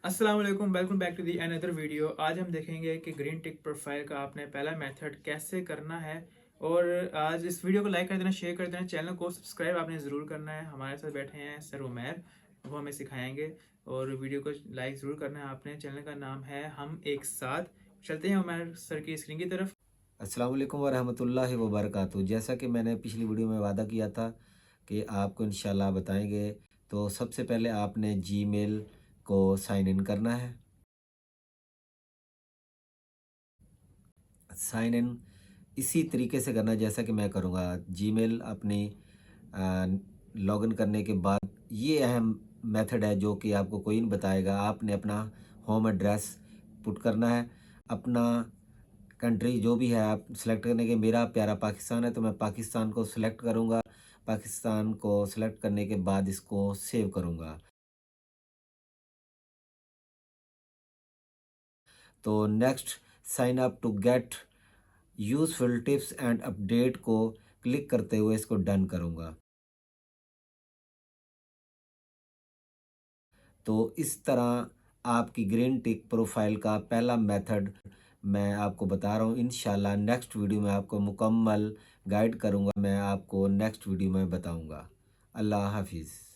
अस्सलाम वालेकुम, welcome back to the another video. आज हम देखेंगे कि ग्रीन टिक प्रोफाइल का आपने पहला मेथड कैसे करना है। और आज इस वीडियो को लाइक कर देना, शेयर कर देना, चैनल को सब्सक्राइब आपने ज़रूर करना है। हमारे साथ बैठे हैं सर उमैर, वो हमें सिखाएंगे। और वीडियो को लाइक ज़रूर करना है आपने। चैनल का नाम है हम एक साथ। चलते हैं उमैर सर की स्क्रीन की तरफ। अस्सलाम वालेकुम वरहमतुल्लाहि वबरकातुहू। जैसा कि मैंने पिछली वीडियो में वादा किया था कि आपको इंशाल्लाह बताएंगे, तो सबसे पहले आपने जीमेल को साइन इन करना है। साइन इन इसी तरीके से करना है जैसा कि मैं करूँगा। जीमेल अपनी लॉगिन करने के बाद ये अहम मेथड है जो कि आपको कोई नहीं बताएगा। आपने अपना होम एड्रेस पुट करना है, अपना कंट्री जो भी है आप सेलेक्ट करने के। मेरा प्यारा पाकिस्तान है तो मैं पाकिस्तान को सिलेक्ट करूँगा। पाकिस्तान को सिलेक्ट करने के बाद इसको सेव करूँगा। तो next, sign up to get useful tips and update को क्लिक करते हुए इसको डन करूँगा। तो इस तरह आपकी ग्रीन टिक प्रोफाइल का पहला मेथड मैं आपको बता रहा हूँ। इंशाल्लाह नेक्स्ट वीडियो में आपको मुकम्मल गाइड करूँगा, मैं आपको नेक्स्ट वीडियो में बताऊँगा। अल्लाह हाफिज़।